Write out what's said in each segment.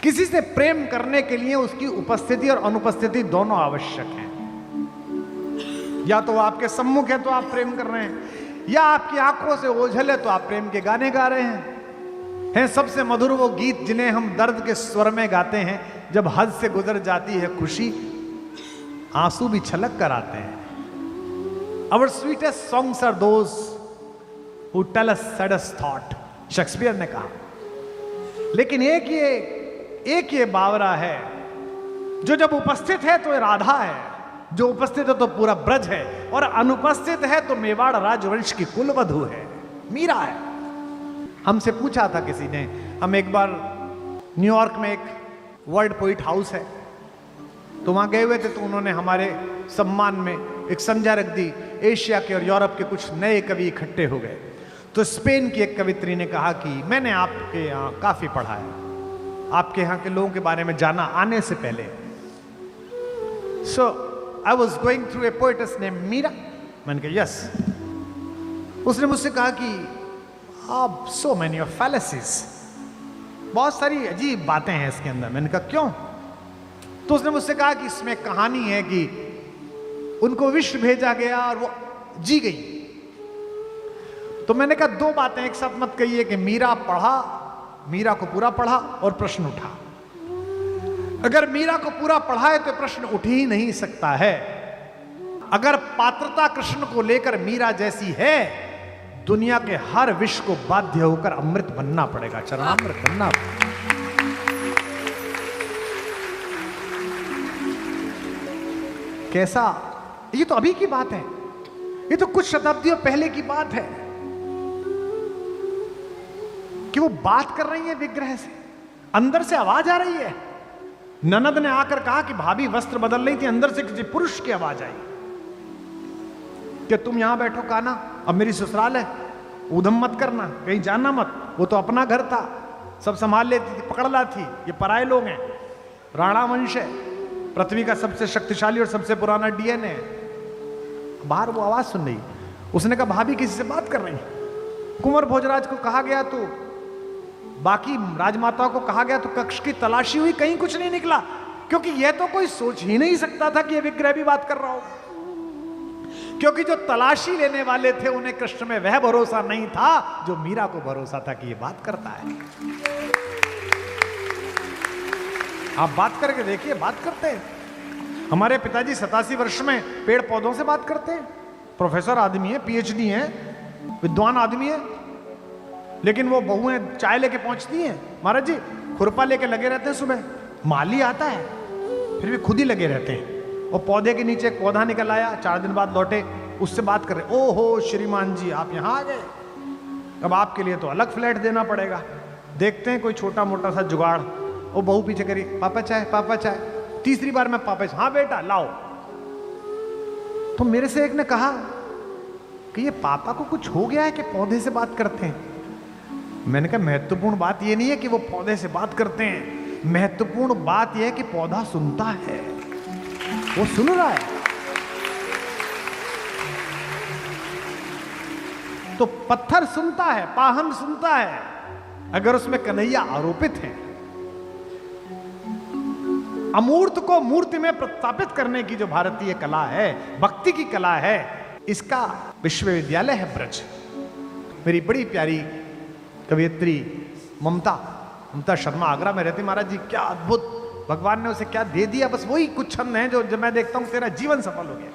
किसी से प्रेम करने के लिए उसकी उपस्थिति और अनुपस्थिति दोनों आवश्यक है। या तो वो आपके सम्मुख है तो आप प्रेम कर रहे हैं, या आपकी आंखों से ओझल है तो आप प्रेम के गाने गा रहे हैं। सबसे मधुर वो गीत जिन्हें हम दर्द के स्वर में गाते हैं, जब हद से गुजर जाती है खुशी, आंसू भी छलक कर आते हैं। Our sweetest songs are those who tell us saddest thought, Shakespeare ने कहा। लेकिन एक ये बावरा है जो जब उपस्थित है तो राधा है, जो उपस्थित है तो पूरा ब्रज है, और अनुपस्थित है तो मेवाड़ राजवंश की कुलवधु है, मीरा है। हमसे पूछा था किसी ने, हम एक बार न्यूयॉर्क में एक वर्ल्ड पोइट हाउस है तो वहां गए हुए थे, तो उन्होंने हमारे सम्मान में एक संध्या रख दी। एशिया के और यूरोप के कुछ नए कवि इकट्ठे हो गए, तो स्पेन की एक कवित्री ने कहा कि मैंने आपके यहाँ काफी पढ़ा है, आपके यहाँ के लोगों के बारे में जाना आने से पहले। So I was going through a poetess name Meera. मैंने कहा यस। उसने मुझसे कहा कि आप सो मैनी ऑफ फैलेसीज, बहुत सारी अजीब बातें हैं इसके अंदर। मैंने कहा क्यों? तो उसने मुझसे कहा कि इसमें कहानी है कि उनको विश्व भेजा गया और वो जी गई। तो मैंने कहा दो बातें एक साथ मत कहिए कि मीरा को पूरा पढ़ा और प्रश्न उठा। अगर मीरा को पूरा पढ़ा है तो प्रश्न उठ ही नहीं सकता है। अगर पात्रता कृष्ण को लेकर मीरा जैसी है, दुनिया के हर विष को बाध्य होकर अमृत बनना पड़ेगा, चरणामृत बनना पड़ेगा। कैसा? ये तो अभी की बात है, ये तो कुछ शताब्दियों पहले की बात है कि वो बात कर रही है विग्रह से, अंदर से आवाज आ रही है। ननद ने आकर कहा कि भाभी वस्त्र बदल रही थी, अंदर से किसी पुरुष की आवाज आई कि तुम यहां बैठो काना, अब मेरी ससुराल है, उधम मत करना, कहीं जाना मत। वो तो अपना घर था, सब संभाल लेती थी, पकड़ ला थी। ये पराये लोग हैं, राणा वंश है, पृथ्वी का सबसे शक्तिशाली और सबसे पुराना डीएनए है। बाहर वो आवाज सुन रही, उसने कहा भाभी किसी से बात कर रही। कुंवर भोजराज को कहा गया, तो बाकी राजमाताओं को कहा गया, तो कक्ष की तलाशी हुई, कहीं कुछ नहीं निकला, क्योंकि यह तो कोई सोच ही नहीं सकता था कि यह विग्रह भी बात कर रहा हो। क्योंकि जो तलाशी लेने वाले थे उन्हें कृष्ण में वह भरोसा नहीं था जो मीरा को भरोसा था कि यह बात करता है। आप बात करके देखिए, बात करते हैं। हमारे पिताजी 87 वर्ष में पेड़ पौधों से बात करते हैं। प्रोफेसर आदमी है, पीएचडी है, विद्वान आदमी है, लेकिन वो बहुएं चाय लेके पहुंचती हैं, महाराज जी खुरपा लेके लगे रहते हैं। सुबह माली आता है, फिर भी खुद ही लगे रहते हैं। और पौधे के नीचे एक पौधा निकल आया, 4 दिन बाद लौटे, उससे बात कर रहे, ओहो श्रीमान जी आप यहाँ आ गए, अब आपके लिए तो अलग फ्लैट देना पड़ेगा। देखते हैं कोई छोटा मोटा सा जुगाड़। वो बहू पीछे करी, पापा चाय, पापा चाय। तीसरी बार मैं पापा, हाँ बेटा लाओ। तो मेरे से एक ने कहा कि ये पापा को कुछ हो गया है कि पौधे से बात करते हैं। मैंने कहा महत्वपूर्ण बात ये नहीं है कि वो पौधे से बात करते हैं, महत्वपूर्ण बात यह है कि पौधा सुनता है, वो सुन रहा है। तो पत्थर सुनता है, पाहन सुनता है, अगर उसमें कन्हैया आरोपित है। अमूर्त को मूर्ति में प्रस्थापित करने की जो भारतीय कला है, भक्ति की कला है, इसका विश्वविद्यालय है ब्रज। मेरी बड़ी प्यारी कवियत्री ममता शर्मा आगरा में रहती, महाराज जी क्या अद्भुत, भगवान ने उसे क्या दे दिया, बस वही कुछ छंद हैं जो जब मैं देखता हूं तेरा जीवन सफल हो गया।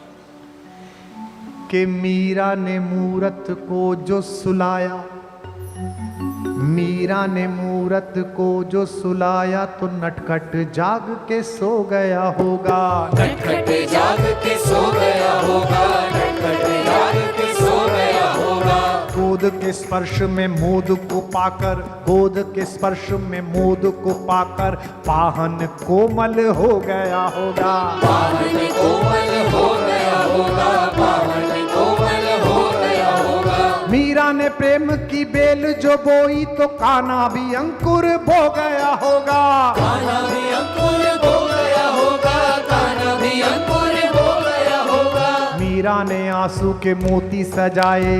कि मीरा ने मूरत को जो सुलाया, मीरा ने मूरत को जो सुलाया, तो नटखट जाग के सो गया होगा, नटखट जाग के सो गया होगा, नटखट जाग के सो गया होगा। गोद के स्पर्श में मोद को पाकर, गोद के स्पर्श में मोद को पाकर, पाहन कोमल हो गया होगा, पाहन कोमल हो गया होगा, पाहन कोमल हो गया होगा। मीरा ने प्रेम की बेल जो बोई, तो कान्हा भी अंकुर बो गया होगा, कान्हा भी अंकुर बो गया होगा, कान्हा भी अंकुर बो गया होगा। मीरा ने आंसू के मोती सजाए,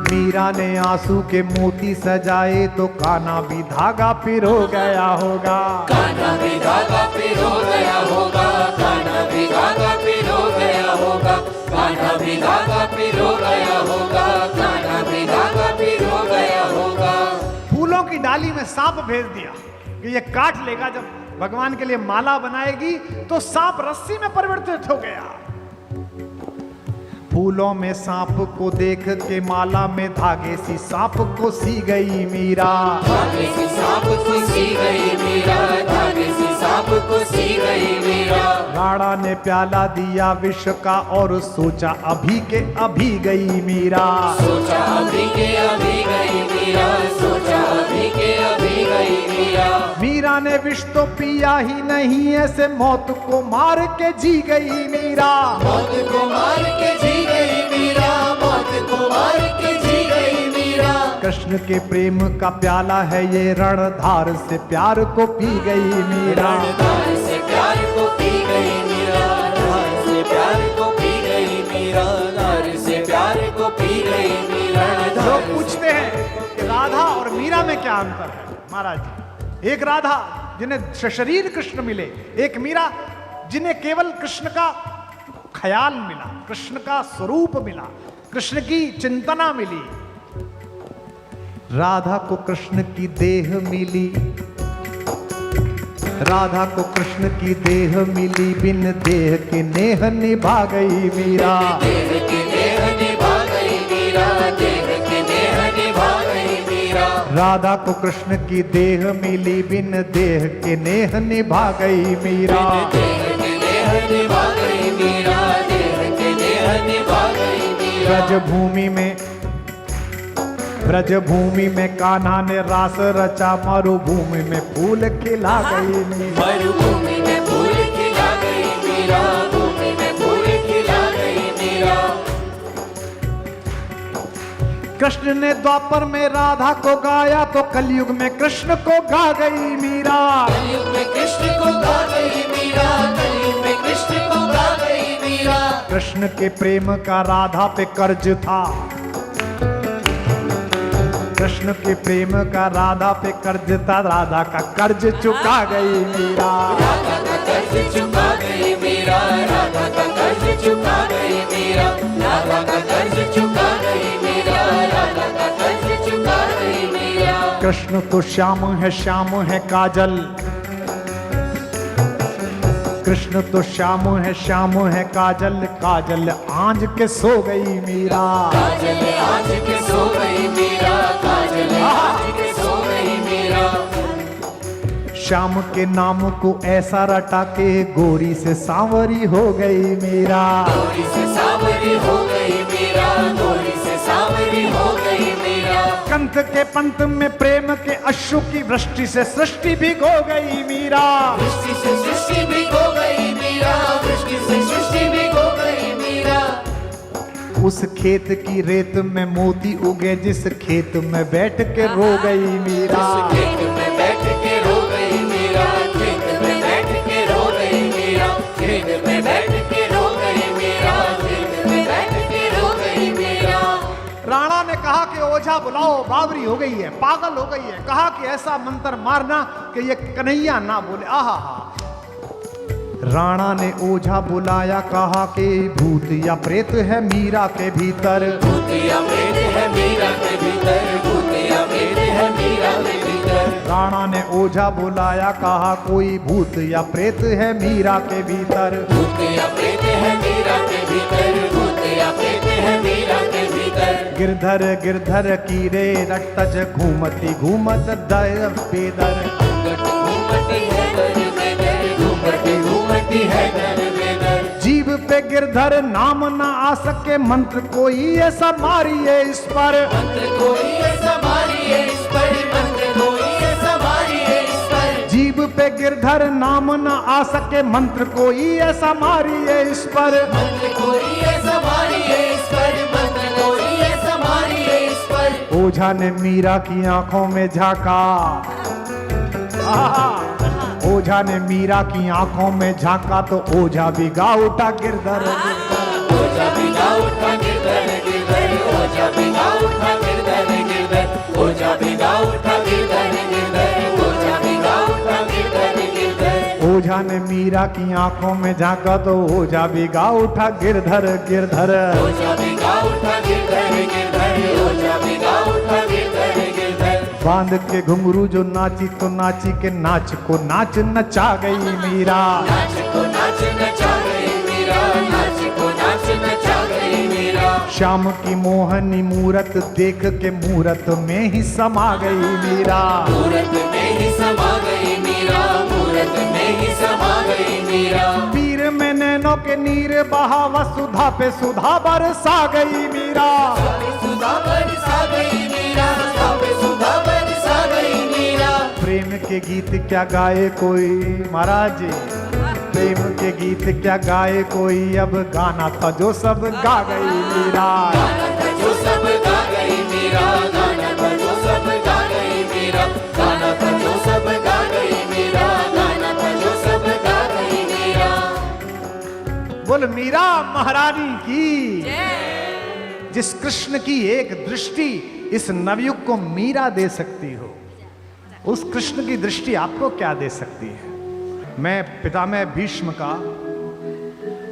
मीरा ने आंसू के मोती मेहंदी सजाए तो कान्हा भी धागा पिरो गया होगा। कान्हा भी धागा पिरो गया होगा, कान्हा भी धागा पिरो गया होगा, कान्हा भी धागा पिरो गया होगा, कान्हा भी धागा पिरो गया होगा। फूलों की डाली में सांप भेज दिया कि ये काट लेगा। जब भगवान के लिए माला बनाएगी तो सांप रस्सी में परिवर्तित हो गया। फूलों में सांप को देख के माला में धागे सी सांप को सी गई मीरा। धागे सी सांप को सी गई मीरा, धागे सी सांप को सी गई मीरा। राणा ने प्याला दिया विष का और सोचा अभी के अभी गई मीरा। सोचा अभी के अभी गई मीरा, सोचा अभी के अभी गई मीरा। मीरा ने विष तो पिया ही नहीं, ऐसे मौत को मार के जी गई मीरा। मौत को मार के जी गई मीरा, मौत को मार के जी गई मीरा। कृष्ण के प्रेम का प्याला है ये, रणधार से प्यार को पी गई मीरा। रणधार से प्यार को पी गई मीरा, रणधार से प्यार को पी गई मीरा, रणधार से प्यार को पी गई मीरा। लोग पूछते हैं कि राधा और मीरा में क्या अंतर है। महाराज जी, एक राधा जिन्हें शरीर कृष्ण मिले, एक मीरा जिन्हें केवल कृष्ण का ख्याल मिला, कृष्ण का स्वरूप मिला, कृष्ण की चिंतना मिली। राधा को कृष्ण की देह मिली, राधा को कृष्ण की देह मिली, बिन देह के नेह निभा गई मीरा। देह के नेह निभा गई मीरा, देह के नेह निभा गई मीरा। राधा को कृष्ण की देह मिली, बिन देह के नेह निभा गई मीरा। देह के नेह निभा गई मीरा, देह के नेह निभा गई मीरा। ब्रजभूमि में कान्हा ने रास रचा, मरुभूमि में फूल खिला गई मीरा। मरुभूमि में फूल खिला गई मीरा, भूमि में फूल खिला गई मीरा। कृष्ण ने द्वापर में राधा को गाया तो कलयुग में कृष्ण को गा गई मीरा। कलयुग में कृष्ण को गा गई मीरा, कलयुग में कृष्ण को गा गई मीरा। कृष्ण के प्रेम का राधा पे कर्ज था, कृष्ण के प्रेम का राधा पे कर्ज था, राधा का कर्ज चुका गई मीरा। राधा का कर्ज चुका गई मीरा, राधा का कर्ज चुका गई मीरा, राधा का कर्ज चुका गई मीरा, राधा का कर्ज चुका गई मीरा। कृष्ण तो श्याम है काजल, कृष्ण तो श्याम है काजल, काजल आंज के सो गई मीरा। काजल आज के सो गई मीरा, काजल आज के सो गई मीरा। श्याम के नाम को ऐसा रटा के गोरी से सांवरी हो गई मीरा। गोरी से सांवरी हो गई मीरा, गोरी से सांवरी हो गई मीरा। कंथ के पंथ में प्रेम के अश्रु की वृष्टि से सृष्टि भिगो गई मीरा। वृष्टि से सृष्टि भी हो गई मीरा, वृष्टि से सृष्टि भी हो गई मीरा। उस खेत की रेत में मोती उगे, जिस खेत में बैठ के रो गई मीरा। खेत में बैठ के रो गई मीरा, खेत में बैठ के रो गई मीरा, खेत में बैठ के रो गई मीरा, खेत में बैठ के रो गई मीरा। राणा ने कहा कि ओझा बुलाओ, बावरी हो गई है, पागल हो गई है। कहा कि ऐसा मंत्र मारना कि ये कन्हैया ना बोले। आहा हा। राणा ने ओझा बुलाया, कहा कि भूत या प्रेत है मीरा के भीतर। भूत या प्रेत है मीरा के भीतर, भूत या प्रेत है मीरा के भीतर। राणा ने ओझा बुलाया, कहा कोई भूत या प्रेत है मीरा के भीतर। भूत या प्रेत है मीरा के भीतर, भूत या प्रेत है मीरा के भीतर। गिरधर गिरधर की रे रट्टज घूमती घूमत दर बेदर। घूमती है दर बेदर, घूमती घूमती है दर बेदर। जीव पे गिरधर नाम ना आ सके, मंत्र कोई ऐसा मारिए इस पर। मंत्र कोई ऐसा मारिए इस पर, मंत्र कोई ऐसा मारिए इस पर। जीव पे गिरधर नाम ना आ सके, मंत्र कोई ऐसा मारिए इस पर। मंत्र कोई ऐसा मारिए इस पर, मंत्र कोई ऐसा मारिए इस पर। ओझा ने मीरा की आंखों में झांका। आहा। ओझा ने मीरा की आंखों में झांका तो ओझा भी गा उठा गिरधर। ओझा भी गा उठा गिरधर गिरधर, ओझा भी गा उठा गिरधर गिरधर, ओझा भिगा उठा गिरधर गिरधर, ओझा भिगा उठा गिरधर गिरधर। ओझा ने मीरा की आंखों में झांका तो ओझा भिगा उठा गिरधर गिरधर। ओझा भिगा उठा गिरधर गिरधर, ओझा भिगा उठा गिरधर गिरधर। बांध के घुंघरू जो नाची तो नाची के नाच को नाच नचा गई मीरा। नाच को नाच नचा गई मीरा, नाच को नाच नचा गई मीरा। श्याम की मोहनी मूरत देख के मूरत में ही समा गई मीरा। मूरत में ही समा गई मीरा, मूरत में ही समा गई मीरा। पीर में नैनों के नीर बहा वसुधा पे सुधा बरसा गई मीरा। सुधा बरसा गई मीरा, पे सुधा बरसा गई मीरा। प्रेम के गीत क्या गाए कोई महाराज जी, प्रेम के गीत क्या गाए कोई, अब गाना था जो सब गा गई मीरा। गाना था जो सब गा गई मीरा, गाना था जो सब गा गई मीरा, गाना था जो सब गा गई मीरा, गाना था जो सब गा गई मीरा। बोल मीरा महारानी की। जिस कृष्ण की एक दृष्टि इस नवयुग को मीरा दे सकती हो, उस कृष्ण की दृष्टि आपको क्या दे सकती है। मैं पितामह भीष्म का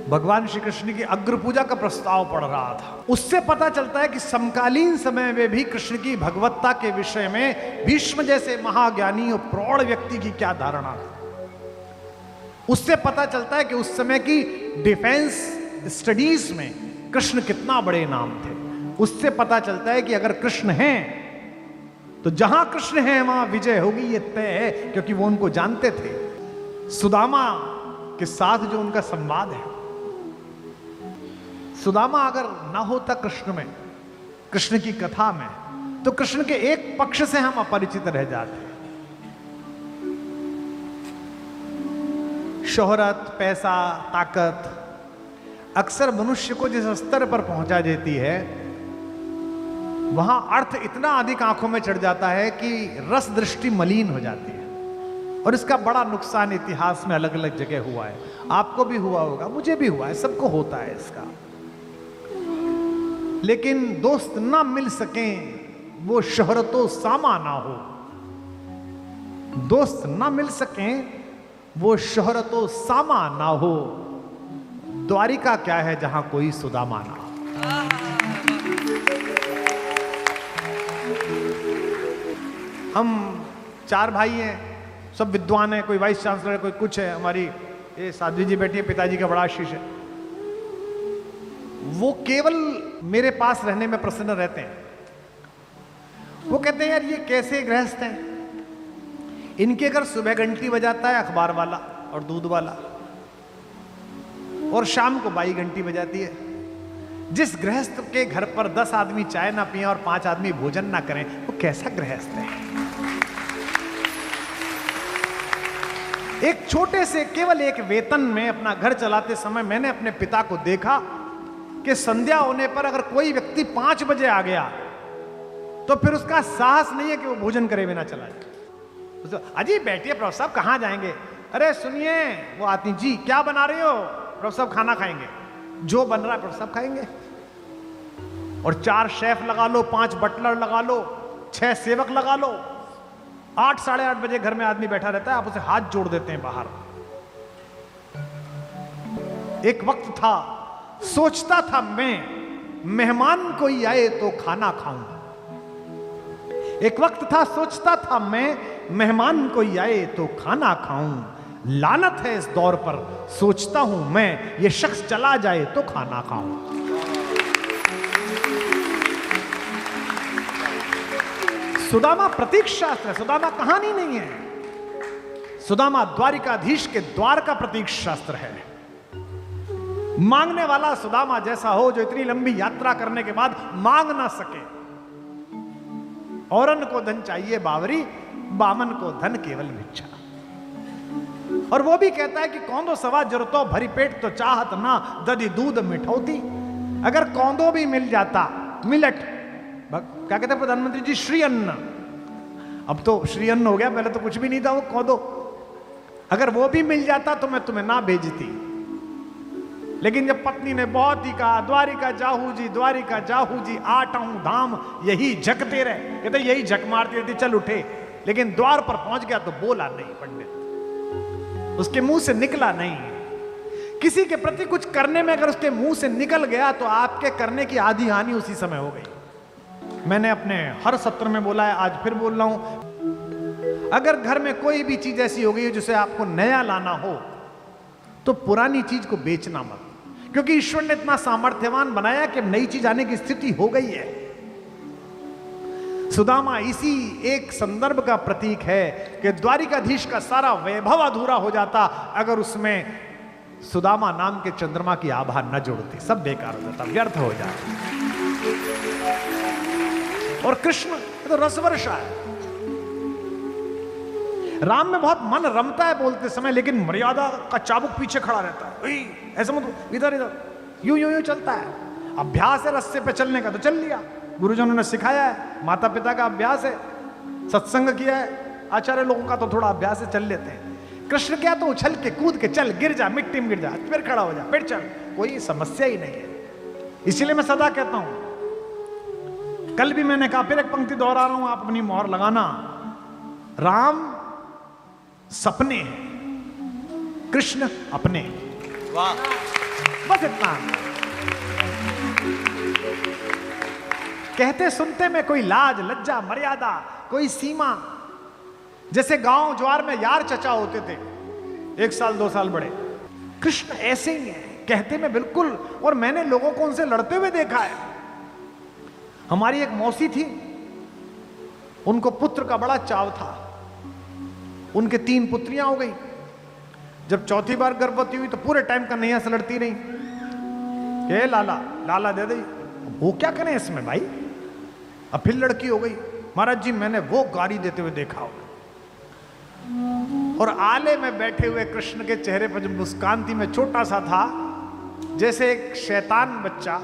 भगवान श्री कृष्ण की अग्र पूजा का प्रस्ताव पढ़ रहा था। उससे पता चलता है कि समकालीन समय में भी कृष्ण की भगवत्ता के विषय में भीष्म जैसे महाज्ञानी और प्रौढ़ व्यक्ति की क्या धारणा थी। उससे पता चलता है कि उस समय की डिफेंस स्टडीज में कृष्ण कितना बड़े नाम थे। उससे पता चलता है कि अगर कृष्ण हैं तो जहां कृष्ण हैं वहां विजय होगी, ये तय है, क्योंकि वो उनको जानते थे। सुदामा के साथ जो उनका संवाद है, सुदामा अगर ना होता कृष्ण में, कृष्ण की कथा में, तो कृष्ण के एक पक्ष से हम अपरिचित रह जाते। शोहरत, पैसा, ताकत अक्सर मनुष्य को जिस स्तर पर पहुंचा देती है, वहां अर्थ इतना अधिक आंखों में चढ़ जाता है कि रस दृष्टि मलिन हो जाती है। और इसका बड़ा नुकसान इतिहास में अलग अलग जगह हुआ है। आपको भी हुआ होगा, मुझे भी हुआ है, सबको होता है इसका। लेकिन दोस्त ना मिल सकें वो शोहरतो सामा ना हो, दोस्त ना मिल सकें वो शोहरतो सामा ना हो। द्वारिका क्या है जहां कोई सुदामा ना हो। हम 4 भाई हैं, सब विद्वान हैं, कोई वाइस चांसलर है, कोई कुछ है। हमारी ये साध्वी जी बैठी है, पिताजी का बड़ा आशीष है। वो केवल मेरे पास रहने में प्रसन्न रहते हैं। वो कहते हैं यार ये कैसे गृहस्थ हैं, इनके घर सुबह घंटी बजाता है अखबार वाला और दूध वाला, और शाम को बाई घंटी बजाती है। जिस गृहस्थ के घर पर 10 आदमी चाय ना पिए और 5 आदमी भोजन ना करें, वो कैसा गृहस्थ है। एक छोटे से केवल एक वेतन में अपना घर चलाते समय मैंने अपने पिता को देखा कि संध्या होने पर अगर कोई व्यक्ति 5 बजे आ गया तो फिर उसका साहस नहीं है कि वो भोजन करे बिना चला जाए। अजी बैठिए प्रभु साहब, कहाँ जाएंगे? अरे सुनिए, वो आती जी क्या बना रहे हो? प्रभु साहब खाना खाएंगे, जो बन रहा है प्रभु साहब खाएंगे। और 4 शेफ लगा लो, 5 बटलर लगा लो, 6 सेवक लगा लो, 8 साढ़े 8 बजे घर में आदमी बैठा रहता है, आप उसे हाथ जोड़ देते हैं बाहर। एक वक्त था, सोचता था मैं मेहमान कोई आए तो खाना खाऊं। एक वक्त था, सोचता था मैं मेहमान कोई आए तो खाना खाऊं। लानत है इस दौर पर, सोचता हूं मैं ये शख्स चला जाए तो खाना खाऊं। सुदामा प्रतीक शास्त्र है, सुदामा कहानी नहीं है। सुदामा द्वारिकाधीश के द्वार का प्रतीक शास्त्र है। मांगने वाला सुदामा जैसा हो जो इतनी लंबी यात्रा करने के बाद मांग ना सके। औरन को धन चाहिए बावरी, बामन को धन केवल भिक्षा। और वो भी कहता है कि कौंदो सवा जरूरतो भरी पेट तो चाहत ना दधी दूध मिठौती। अगर कौंदो भी मिल जाता, मिलट क्या कहते हैं प्रधानमंत्री जी, श्री अन्न। अब तो श्री अन्न हो गया, पहले तो कुछ भी नहीं था वो कौंदो। अगर वो भी मिल जाता तो मैं तुम्हें ना भेजती। लेकिन जब पत्नी ने बहुत ही कहा द्वारिका जाहू जी 8 धाम यही झकते रहे, कहते यही झक मारती रहती, चल उठे। लेकिन द्वार पर पहुंच गया तो बोला नहीं पंडित, उसके मुंह से निकला नहीं। किसी के प्रति कुछ करने में अगर उसके मुंह से निकल गया तो आपके करने की आधी हानि उसी समय हो गई। मैंने अपने हर सत्र में बोला है, आज फिर बोल रहा हूं, अगर घर में कोई भी चीज ऐसी हो गई है जिसे आपको नया लाना हो तो पुरानी चीज को बेचना मत, क्योंकि ईश्वर ने इतना सामर्थ्यवान बनाया कि नई चीज आने की स्थिति हो गई है। सुदामा इसी एक संदर्भ का प्रतीक है कि द्वारिकाधीश का सारा वैभव अधूरा हो जाता अगर उसमें सुदामा नाम के चंद्रमा की आभा न जोड़ती, सब बेकार हो जाता, व्यर्थ हो जाता। और कृष्ण तो रसवर्षा है, राम में बहुत मन रमता है बोलते समय, लेकिन मर्यादा का चाबुक पीछे खड़ा रहता है, ऐसा मत, इधर इधर यूं यूं यूं चलता है। अभ्यास है रस्ते पे चलने का तो चल लिया, गुरुजनों ने सिखाया है, माता पिता का अभ्यास है, सत्संग किया है, आचार्य लोगों का तो थोड़ा अभ्यास है, चल लेते हैं। कृष्ण क्या तो उछल के कूद के चल, गिर जा, मिट्टी में गिर जा, फिर खड़ा हो जा, फिर चल, कोई समस्या ही नहीं है। इसीलिए मैं सदा कहता हूं, कल भी मैंने कहा, फिर एक पंक्ति दोहरा रहा हूं, आप अपनी मोहर लगाना, राम सपने हैं, कृष्ण अपने। वाह, बस इतना। कहते सुनते में कोई लाज लज्जा मर्यादा कोई सीमा, जैसे गांव ज्वार में यार चचा होते थे, 1 साल 2 साल बड़े, कृष्ण ऐसे ही है, कहते में बिल्कुल। और मैंने लोगों को उनसे लड़ते हुए देखा है। हमारी एक मौसी थी, उनको पुत्र का बड़ा चाव था, उनके 3 पुत्रियां हो गई। जब चौथी बार गर्भवती हुई तो पूरे टाइम कन्हैया से लड़ती रही, ये लाला लाला दे दे, वो क्या करें इसमें भाई। अब फिर लड़की हो गई, महाराज जी मैंने वो गाड़ी देते हुए देखा हो। और आले में बैठे हुए कृष्ण के चेहरे पर जो मुस्कान थी, मैं छोटा सा था, जैसे एक शैतान बच्चा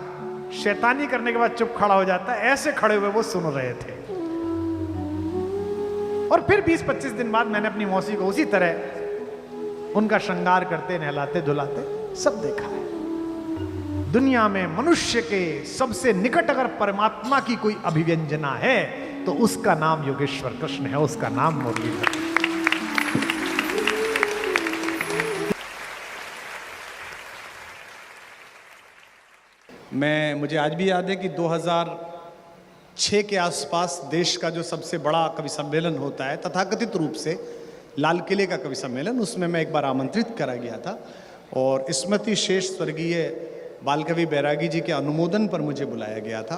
शैतानी करने के बाद चुप खड़ा हो जाता है, ऐसे खड़े हुए वो सुन रहे थे। और फिर 20-25 दिन बाद मैंने अपनी मौसी को उसी तरह उनका श्रृंगार करते, नहलाते धुलाते सब देखा है। दुनिया में मनुष्य के सबसे निकट अगर परमात्मा की कोई अभिव्यंजना है तो उसका नाम योगेश्वर कृष्ण है, उसका नाम मुरलीधर। मुझे आज भी याद है कि 2006 के आसपास देश का जो सबसे बड़ा कवि सम्मेलन होता है तथाकथित रूप से लाल किले का कवि सम्मेलन, उसमें मैं एक बार आमंत्रित करा गया था और स्मृति शेष स्वर्गीय बाल कवि बैरागी जी के अनुमोदन पर मुझे बुलाया गया था।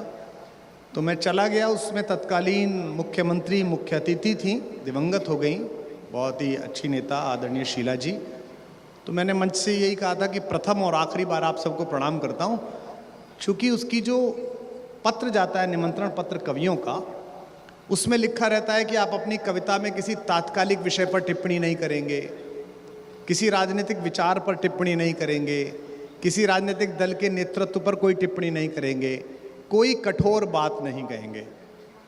तो मैं चला गया, उसमें तत्कालीन मुख्यमंत्री मुख्य अतिथि थी, दिवंगत हो गई, बहुत ही अच्छी नेता आदरणीय शीला जी। तो मैंने मंच से यही कहा था कि प्रथम और आखिरी बार आप सबको प्रणाम करता हूँ, चूँकि उसकी जो पत्र जाता है निमंत्रण पत्र कवियों का, उसमें लिखा रहता है कि आप अपनी कविता में किसी तात्कालिक विषय पर टिप्पणी नहीं करेंगे, किसी राजनीतिक विचार पर टिप्पणी नहीं करेंगे, किसी राजनीतिक दल के नेतृत्व पर कोई टिप्पणी नहीं करेंगे, कोई कठोर बात नहीं कहेंगे।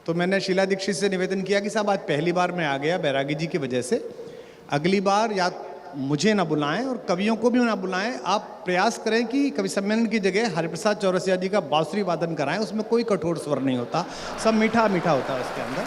तो मैंने शीला दीक्षित से निवेदन किया कि साहब आज पहली बार मैं आ गया बैरागी जी की वजह से, अगली बार या मुझे ना बुलाएं और कवियों को भी ना बुलाएं, आप प्रयास करें कि कवि सम्मेलन की जगह हरिप्रसाद चौरसिया जी का बांसुरी वादन कराएं, उसमें कोई कठोर स्वर नहीं होता, सब मीठा मीठा होता है उसके अंदर।